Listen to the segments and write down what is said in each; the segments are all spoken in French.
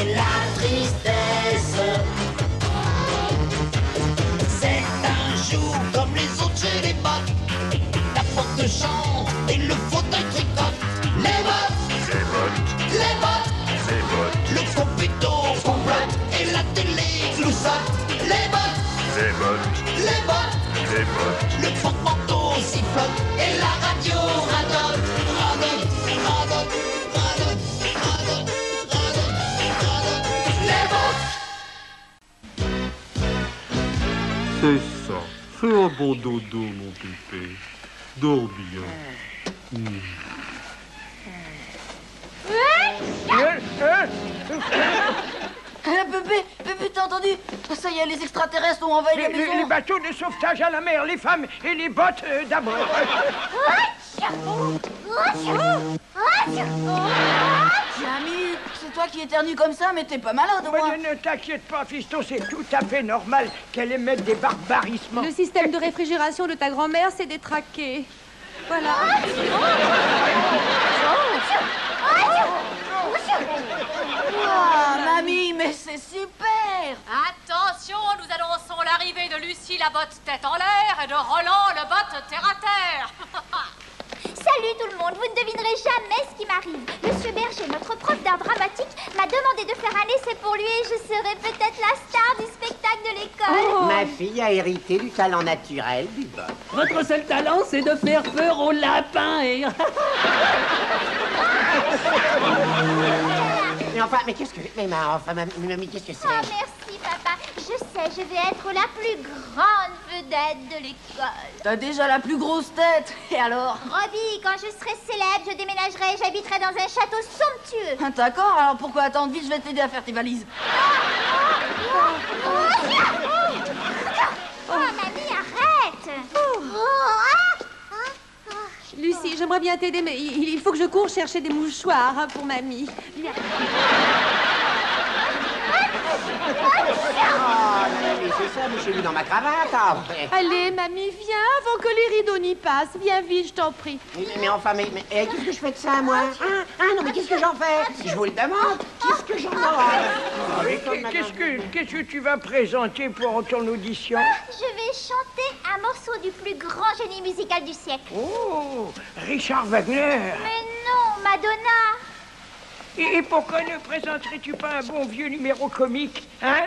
et la tristesse. C'est un jour comme les autres chez les bottes. La porte chante et le fauteuil tricote. Les bottes, Les bottes, les bottes, les bottes, le compito complote et la télé gloussote. Les bottes, les bottes, les bottes, les bottes. le porte-manteau sifflote et la radio radote, radote, radote, radote, radote, radote, radote. Les bottes. C'est ça. Fais un bon dodo, mon pépé. Dors bien. Pépé, t'as entendu? Ça y est, les extraterrestres ont envahi la maison. Les bateaux de sauvetage à la mer, les femmes et les bottes d'abord. Ami, c'est toi qui éternues comme ça, mais t'es pas malade au moins. Ne t'inquiète pas, fiston, c'est tout à fait normal qu'elle émette des barbarismes. Le système de réfrigération de ta grand-mère s'est détraqué. Voilà. Ah, mamie, mais c'est super. Attention, nous annonçons l'arrivée de Lucie la botte tête en l'air et de Roland le botte terre à terre. Salut tout le monde, vous ne devinerez jamais ce qui m'arrive. Monsieur Berger, notre prof d'art dramatique, m'a demandé de faire un essai pour lui et je serai peut-être la star du spectacle de l'école. Ma fille a hérité du talent naturel du botte. Votre seul talent, c'est de faire peur aux lapins et... Mais enfin, mais qu'est-ce que... Mais mamie, qu'est-ce que c'est? Oh, merci papa. Je sais, je vais être la plus grande vedette de l'école. T'as déjà la plus grosse tête. Et alors? Robbie, quand je serai célèbre, je déménagerai et j'habiterai dans un château somptueux. Ah, d'accord, alors pourquoi attendre vite? Je vais t'aider à faire tes valises. Oh, mamie, arrête. Lucie, j'aimerais bien t'aider, mais il faut que je cours chercher des mouchoirs hein, pour mamie. Viens. Oh, mais c'est ça, mais j'ai vu dans ma cravate. Allez, mamie, viens, avant que les rideaux n'y passent. Viens vite, je t'en prie. Mais enfin, qu'est-ce que je fais de ça, moi? Non, mais qu'est-ce que j'en fais? Je vous le demande. Qu'est-ce que j'en fais? Qu'est-ce que tu vas présenter pour ton audition? Je vais chanter un morceau du plus grand génie musical du siècle. Oh, Richard Wagner. Mais non, Madonna. Et pourquoi ne présenterais-tu pas un bon vieux numéro comique, hein?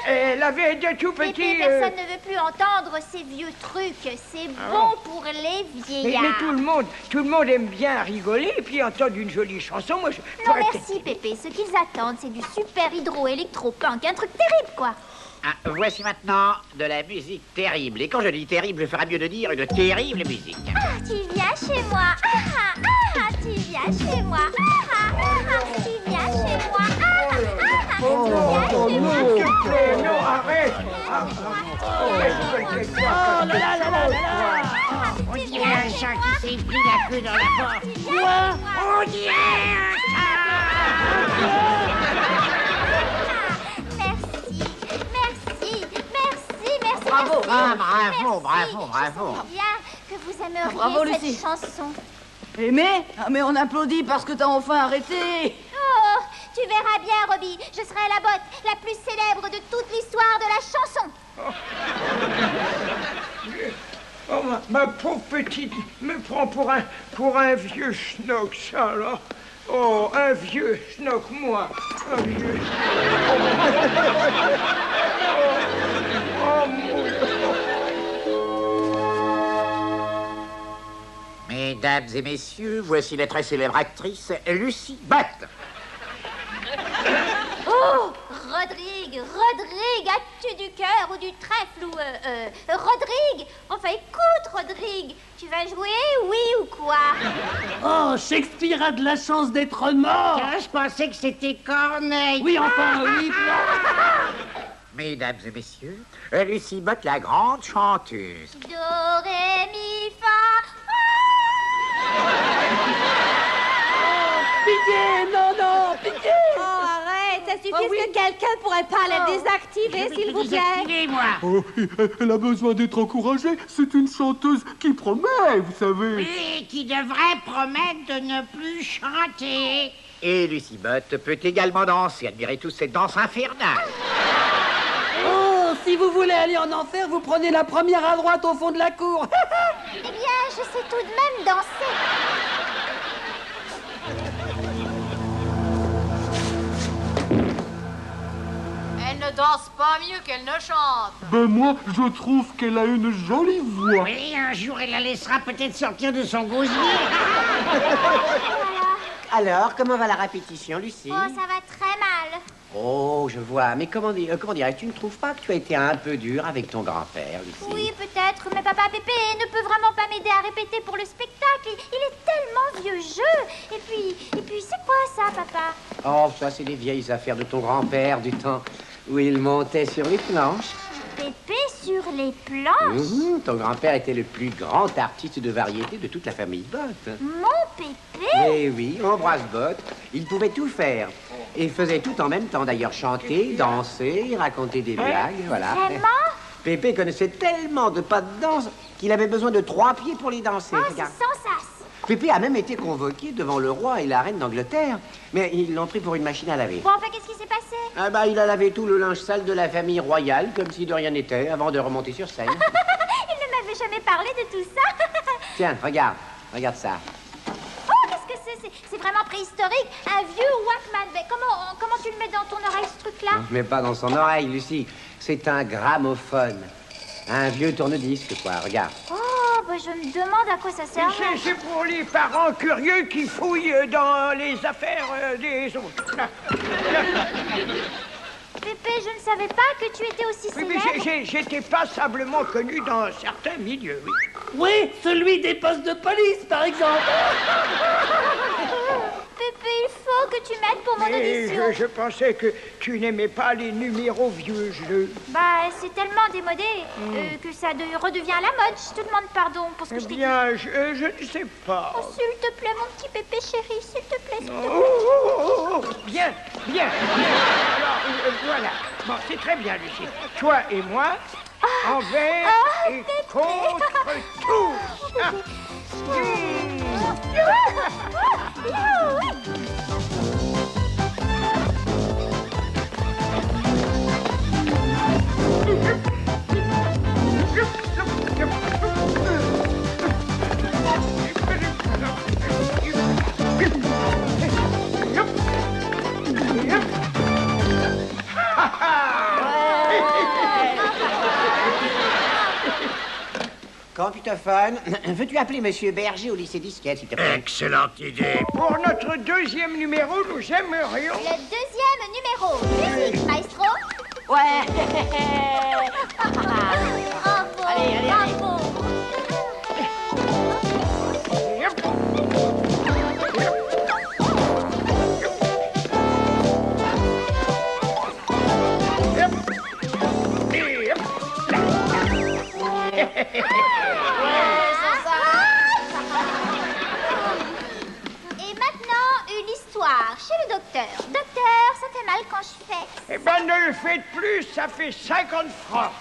Elle avait de tout Pépé, petits... personne ne veut plus entendre ces vieux trucs. C'est bon pour les vieillards. Mais tout le monde aime bien rigoler et puis entendre une jolie chanson. Moi, Non, merci, Pépé. Ce qu'ils attendent, c'est du super hydro-électro-punk. Un truc terrible, quoi. Ah, voici maintenant de la musique terrible. Et quand je dis terrible, je ferais mieux de dire une terrible musique. Ah, tu viens chez moi. Tu viens chez moi. Tu viens chez moi. Tu viens chez moi. Non, arrête. Oh là là là là là! On dirait un chat qui s'est pris la queue dans la porte. Quoi? On dirait un chat! Merci. Bravo. Ah, bravo. Je sais bien que vous aimeriez Bravo, cette Lucie. chanson. Mais on applaudit parce que t'as enfin arrêté. Oh, tu verras bien, Robbie. Je serai la botte la plus célèbre de toute l'histoire de la chanson. Oh, ma pauvre petite me prend pour un vieux schnock, ça, là. Oh, un vieux schnock, moi. Un vieux Oh, mon Dieu. Mesdames et messieurs, voici la très célèbre actrice Lucie Bott. Oh, Rodrigue, as-tu du cœur ou du trèfle ou... Rodrigue, enfin écoute, Rodrigue, tu vas jouer, oui ou quoi? Oh, Shakespeare a de la chance d'être mort! Je pensais que c'était Corneille. Oui, enfin, oui. Mesdames et messieurs, Lucie Bott, la grande chanteuse. Do, ré, mi, fa... Pitié, non, pitié! Oh, arrête, ça suffit. Est-ce que quelqu'un pourrait pas la désactiver, s'il vous plaît? moi. Oh, elle a besoin d'être encouragée. C'est une chanteuse qui promet, vous savez. Oui, qui devrait promettre de ne plus chanter. Et Lucie Bott peut également danser. Admirez tous cette danse infernale. Oh, si vous voulez aller en enfer, vous prenez la première à droite au fond de la cour. Eh bien, je sais tout de même danser. Elle ne danse pas mieux qu'elle ne chante. Ben moi, je trouve qu'elle a une jolie voix. Oui, un jour, elle la laissera peut-être sortir de son gosier. Alors, comment va la répétition, Lucie? Oh, ça va très mal. Oh, je vois. Mais comment dire, tu ne trouves pas que tu as été un peu dur avec ton grand-père, Lucie? Oui, peut-être, mais papa Pépé ne peut vraiment pas m'aider à répéter pour le spectacle. Il est tellement vieux jeu. Et puis, c'est quoi ça, papa? Oh, ça, c'est des vieilles affaires de ton grand-père, du temps où il montait sur les planches. Pépé sur les planches? Ton grand-père était le plus grand artiste de variété de toute la famille Bott. Mon Pépé? Eh oui, Ambroise Bott, il pouvait tout faire. Et il faisait tout en même temps, d'ailleurs, chanter, danser, raconter des blagues, voilà. Vraiment? Pépé connaissait tellement de pas de danse qu'il avait besoin de 3 pieds pour les danser. Oh, c'est Regarde. sans sas. Pépé a même été convoqué devant le roi et la reine d'Angleterre. Mais ils l'ont pris pour une machine à laver. Bon, enfin, qu'est-ce qui s'est passé? Ah bah, il a lavé tout le linge sale de la famille royale, comme si de rien n'était, avant de remonter sur scène. Il ne m'avait jamais parlé de tout ça. Tiens, regarde ça. Oh, qu'est-ce que c'est? C'est vraiment préhistorique. Un vieux Walkman. Mais comment tu le mets dans ton oreille, ce truc-là? Non, mais pas dans son oreille, Lucie. C'est un gramophone. Un vieux tourne-disque, quoi, regarde. Oh, bah, je me demande à quoi ça sert. C'est pour les parents curieux qui fouillent dans les affaires des autres. Pépé, je ne savais pas que tu étais aussi Oui, célèbre. mais j'étais passablement connu dans certains milieux, oui. Oui, celui des postes de police, par exemple. Pépé, il faut que tu m'aides pour mon Mais audition. je pensais que tu n'aimais pas les numéros vieux jeux. Bah, c'est tellement démodé que ça redevient à la mode. Je te demande pardon pour ce que Eh je t'ai dit. bien, je ne sais pas. Oh, s'il te plaît, mon petit Pépé chéri, s'il te plaît, s'il te Oh, plaît. bien. Alors, voilà. Bon, c'est très bien, Lucie. Toi et moi, envers et contre tous. Ah. Computophone, veux-tu appeler Monsieur Berger au lycée Disquette, s'il te plaît? Excellente idée. Pour notre deuxième numéro, nous aimerions... Le deuxième numéro. Musique, maestro. Ouais. Bravo. Allez. Bravo. Et maintenant, une histoire chez le docteur. Docteur, ça fait mal quand je fais. Eh ben, ne le faites plus, ça fait 50 francs.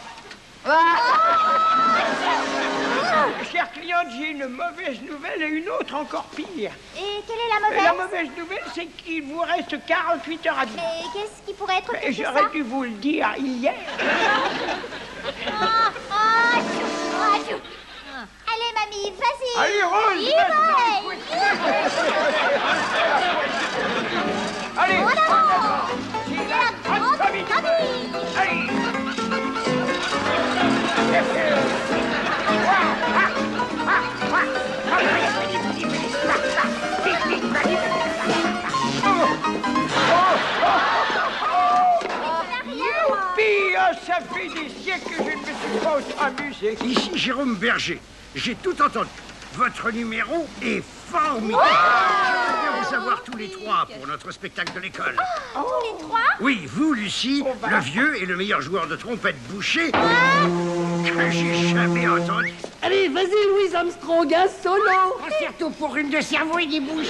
Chère cliente, j'ai une mauvaise nouvelle et une autre encore pire. Et quelle est la mauvaise? La mauvaise nouvelle, c'est qu'il vous reste 48 heures à vivre. Mais qu'est-ce qui pourrait être pire que ça? J'aurais dû vous le dire hier. Allez, mamie, vas-y. Allez, Rose, Y maintenant. va. Allez, En avant. c'est C'est la la grande grande famille. famille. Allez. Youpi, oh, ça fait des siècles que je ne me suis pas autant amusé. Ici Jérôme Berger. J'ai tout entendu. Votre numéro est formidable. Je vais vous avoir tous les trois pour notre spectacle de l'école. Tous les trois? Oui, vous, Lucie, le vieux et le meilleur joueur de trompette boucher que j'ai jamais entendu. Allez, vas-y, Louise Armstrong, un solo. Surtout pour une de cerveau et des bouches.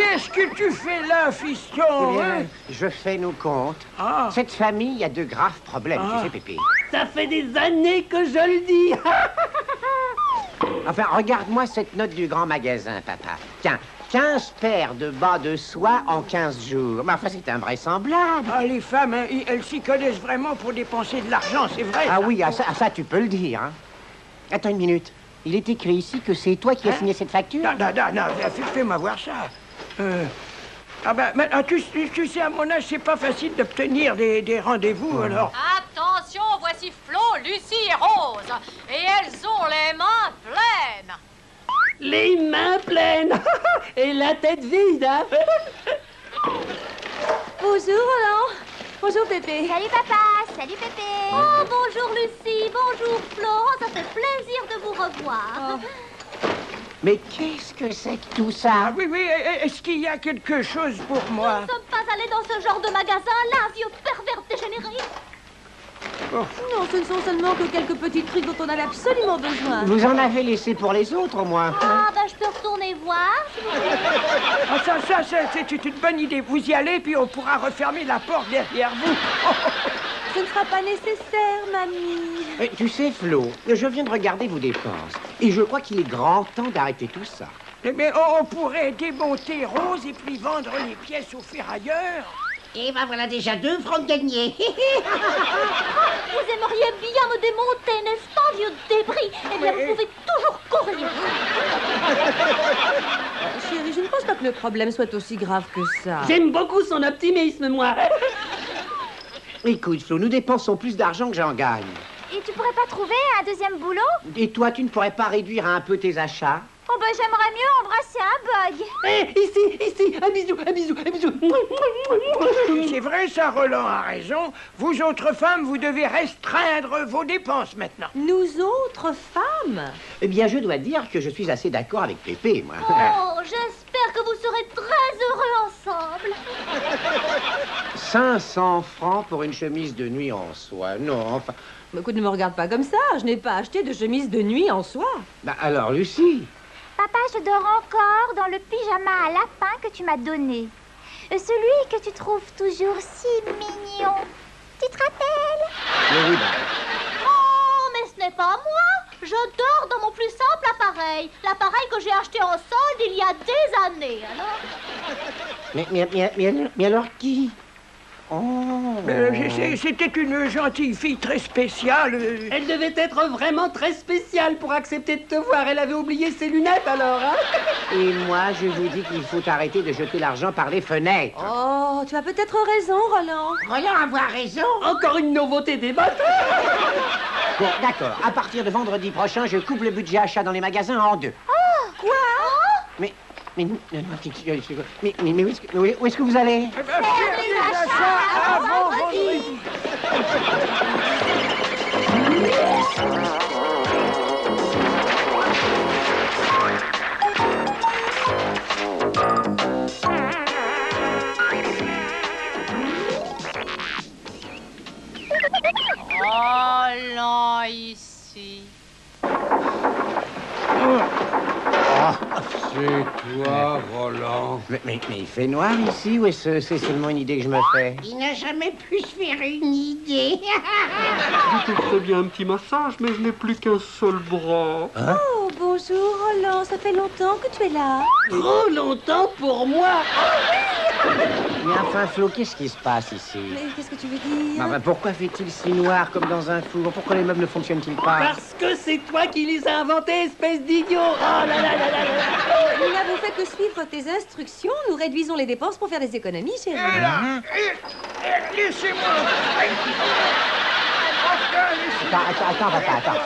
qu'est-ce que tu fais là, fiston? Eh bien, Hein? je fais nos comptes. Ah. Cette famille a de graves problèmes, Ah. tu sais, Pépé. Ça fait des années que je le dis. Enfin, regarde-moi cette note du grand magasin, papa. Tiens, 15 paires de bas de soie en 15 jours. Mais enfin, c'est invraisemblable. Ah, les femmes, hein, elles s'y connaissent vraiment pour dépenser de l'argent, c'est vrai. Ah ça. oui, à ça, tu peux le dire. Hein. Attends une minute. Il est écrit ici que c'est toi qui as signé cette facture? Non, fais-moi voir ça. Ah ben, maintenant, tu sais, à mon âge, c'est pas facile d'obtenir des rendez-vous, alors. Attention, voici Flo, Lucie et Rose. Et elles ont les mains pleines. Les mains pleines. Et la tête vide, hein. Bonjour, Roland. Bonjour, Pépé. Salut papa, salut Pépé. Oh, bonjour Lucie, bonjour Florent, ça fait plaisir de vous revoir. Mais qu'est-ce que c'est que tout ça? Ah oui, est-ce qu'il y a quelque chose pour moi? Nous ne sommes pas allés dans ce genre de magasin-là, vieux pervers dégénéré. Non, ce ne sont seulement que quelques petits trucs dont on avait absolument besoin. Vous en avez laissé pour les autres, au moins. Ah, ben je peux retourner voir, si vous voulez. Ah, ça, c'est une bonne idée. Vous y allez, puis on pourra refermer la porte derrière vous. Ce ne sera pas nécessaire, mamie. Tu sais, Flo, je viens de regarder vos dépenses. Et je crois qu'il est grand temps d'arrêter tout ça. Mais on pourrait démonter Rose et puis vendre les pièces au ferrailleur. Et ben voilà déjà 2 francs de gagnés. Vous aimeriez bien me démonter, n'est-ce pas, vieux débris? Eh bien, vous pouvez toujours courir. Chérie, je ne pense pas que le problème soit aussi grave que ça. J'aime beaucoup son optimisme, moi. Écoute, Flo, nous dépensons plus d'argent que j'en gagne. Et tu pourrais pas trouver un deuxième boulot? Et toi, tu ne pourrais pas réduire un peu tes achats? Oh ben j'aimerais mieux embrasser un bug. Ici, un bisou, un bisou, un bisou. C'est vrai, ça, Roland a raison. Vous autres femmes, vous devez restreindre vos dépenses maintenant. Nous autres femmes? Eh bien, je dois dire que je suis assez d'accord avec Pépé, moi. Oh, j'espère que vous serez très heureux ensemble. 500 francs pour une chemise de nuit en soie. Non, enfin... Mais écoute, ne me regarde pas comme ça. Je n'ai pas acheté de chemise de nuit en soie. Bah alors, Lucie. Papa, je dors encore dans le pyjama à lapin que tu m'as donné. Celui que tu trouves toujours si mignon. Tu te rappelles? Oui, Oh, mais ce n'est pas moi. Je dors dans mon plus simple appareil. L'appareil que j'ai acheté en solde il y a des années, alors. Mais alors qui? Oh. C'était une gentille fille très spéciale. Elle devait être vraiment très spéciale pour accepter de te voir. Elle avait oublié ses lunettes, alors, hein? Et moi, je vous dis qu'il faut arrêter de jeter l'argent par les fenêtres. Oh, tu as peut-être raison, Roland. Roland avoir raison. Encore une nouveauté des bottes. Bon, d'accord. À partir de vendredi prochain, je coupe le budget achat dans les magasins en 2. Oh, quoi? Mais où est-ce que vous allez? Faire les achats avant vendredi. Roland ici. C'est toi, Roland. Mais il fait noir ici ou est-ce que c'est seulement une idée que je me fais? Il n'a jamais pu se faire une idée. Je te ferais bien un petit massage, mais je n'ai plus qu'un seul bras. Hein? Oh, bonjour, Roland. Ça fait longtemps que tu es là. Trop longtemps pour moi. Mais enfin, Flo, qu'est-ce qui se passe ici? Mais qu'est-ce que tu veux dire? Bah, pourquoi fait-il si noir comme dans un four? Pourquoi les meubles ne fonctionnent-ils pas? Parce que c'est toi qui les as inventés, espèce d'idiot. Oh là là là là là. Nous n'avons fait que suivre tes instructions. Nous réduisons les dépenses pour faire des économies, chérie. Et là, laissez-moi. Attends, papa, attends.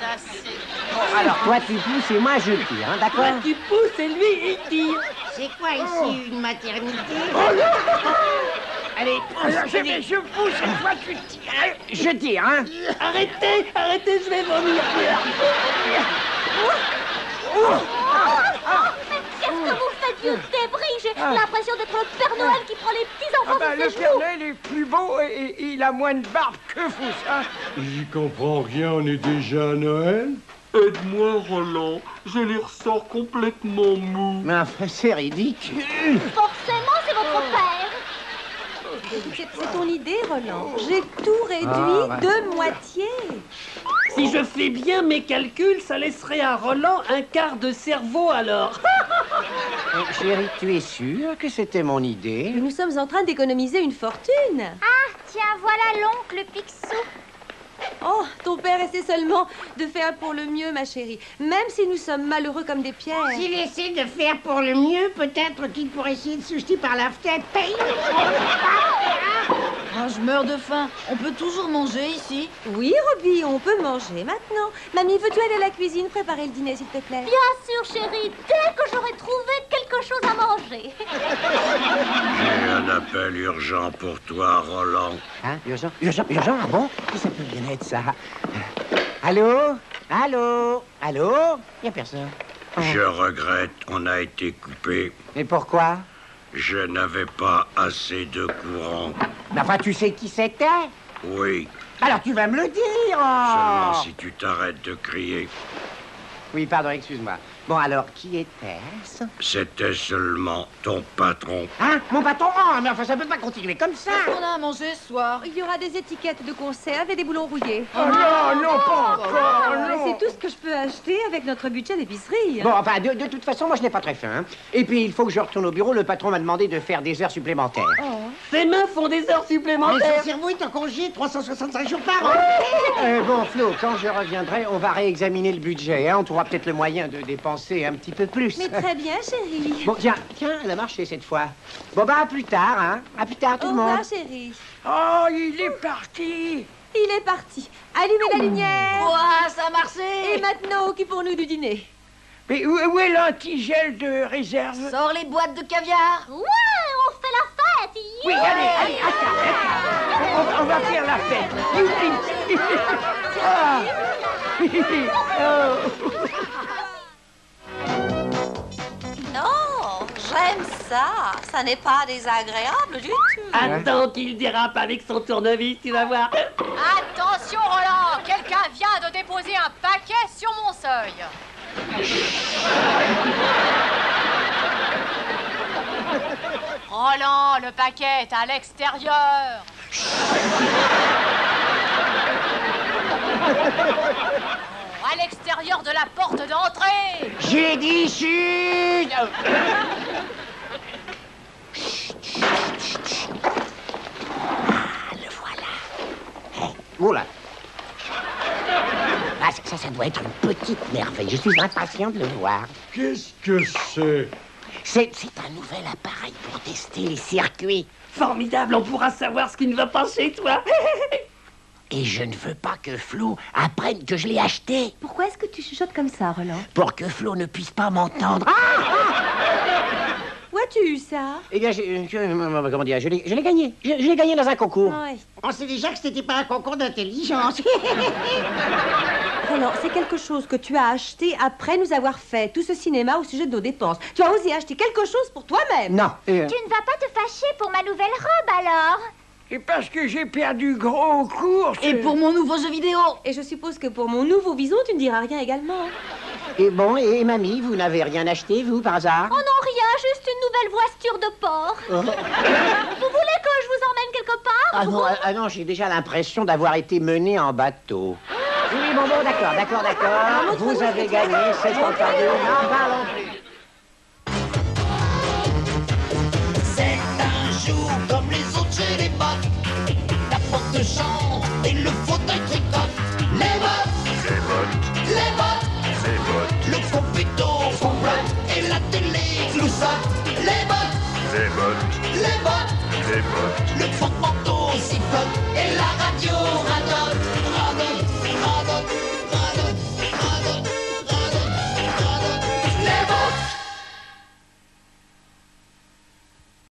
Ça, c'est... Alors, toi, tu pousses et moi, je tire, hein, d'accord? Toi, tu pousses et lui, il tire. C'est quoi ici, une maternité? Allez, je pousse et toi tu tires. Je tire, hein? Arrêtez, je vais vomir. Qu'est-ce que vous faites, vieux débris? J'ai l'impression d'être le Père Noël qui prend les petits-enfants de Le ses Père genoux. Noël est plus beau et il a moins de barbe que vous, ça. J'y comprends rien, on est déjà à Noël. Aide-moi, Roland. Je les ressors complètement mous. Mais enfin, c'est ridicule. Forcément, c'est votre père. C'est ton idée, Roland. J'ai tout réduit de moitié. Si je fais bien mes calculs, ça laisserait à Roland un quart de cerveau alors. Chérie, tu es sûre que c'était mon idée? Nous sommes en train d'économiser une fortune. Ah, tiens, voilà l'oncle Picsou. Oh, ton père essaie seulement de faire pour le mieux, ma chérie. Même si nous sommes malheureux comme des pierres. S'il essaie de faire pour le mieux, peut-être qu'il pourrait essayer de se jeter par la fenêtre. Ah, je meurs de faim. On peut toujours manger ici. Oui, Robbie, on peut manger maintenant. Mamie, veux-tu aller à la cuisine préparer le dîner, s'il te plaît? Bien sûr, chérie, dès que j'aurai trouvé quelque chose à manger. J'ai un appel urgent pour toi, Roland. Hein? Urgent? Urgent? Urgent? Ah bon? Ça peut bien être ça. Allô? Allô? Allô? Il n'y a personne. Oh. Je regrette, on a été coupé. Mais pourquoi? Je n'avais pas assez de courant. Mais enfin, tu sais qui c'était? Oui, Alors tu vas me le dire! seulement Oh. si tu t'arrêtes de crier. Oui, pardon, excuse-moi. Bon, alors, qui était-ce? C'était seulement ton patron. Hein? Mon patron? Oh, mais enfin, ça peut pas continuer comme ça! Qu'est-ce qu'on a à manger ce soir? Il y aura des étiquettes de conserve et des boulons rouillés. Oh non, non, pas encore, non. C'est tout ce que je peux acheter avec notre budget d'épicerie. Bon, enfin, de toute façon, moi, je n'ai pas très faim. Hein. Et puis, il faut que je retourne au bureau. Le patron m'a demandé de faire des heures supplémentaires. Ses mains font des heures Mais supplémentaires. son cerveau est en congé 365 jours par an. Bon, Flo, quand je reviendrai, on va réexaminer le budget. Hein. On trouvera peut-être le moyen de dépenser un petit peu plus. Mais très bien, chérie. Bon, tiens, elle a marché cette fois. Bon, bah, à plus tard, hein. À plus tard, tout Au le monde. revoir, chérie. Oh, il est parti. Il est parti. Allumez la lumière. Ouah, ça a marché. Et maintenant, occupons-nous du dîner. Mais où est l'antigel de réserve? Sors les boîtes de caviar. Ouais, on fait la fête. Oui, Yeah. allez, attends. On va faire la fête. Youpi. Ah. Oh. Non, j'aime ça. Ça n'est pas désagréable du tout. Attends qu'il dérape avec son tournevis, tu vas voir. Attention, Roland, quelqu'un vient de déposer un paquet sur mon seuil. Roland, le paquet est à l'extérieur. À l'extérieur de la porte d'entrée. J'ai dit chut. Le voilà. Oula. Ah, ça doit être une petite merveille. Je suis impatient de le voir. Qu'est-ce que c'est? C'est un nouvel appareil pour tester les circuits. Formidable, on pourra savoir ce qui ne va pas chez toi. Et je ne veux pas que Flo apprenne que je l'ai acheté. Pourquoi est-ce que tu chuchotes comme ça, Roland? Pour que Flo ne puisse pas m'entendre. Où as-tu eu ça? Eh bien, comment dire, je l'ai gagné. Je l'ai gagné dans un concours. Ouais. On sait déjà que c'était pas un concours d'intelligence. Roland, c'est quelque chose que tu as acheté après nous avoir fait tout ce cinéma au sujet de nos dépenses. Tu as osé acheter quelque chose pour toi-même. Non. Tu ne vas pas te fâcher pour ma nouvelle robe alors? Et parce que j'ai perdu gros cours. Et pour mon nouveau jeu vidéo. Et je suppose que pour mon nouveau vison, tu ne diras rien également. Et bon, et mamie, vous n'avez rien acheté, vous, par hasard? Oh non, rien, juste une nouvelle voiture de porc. Vous voulez que je vous emmène quelque part? Ah non, j'ai déjà l'impression d'avoir été mené en bateau. Oui, bon, d'accord. Vous avez gagné, c'est entendu. N'en parlons plus. C'est un jour comme les autres chez les bacs. La porte chante et le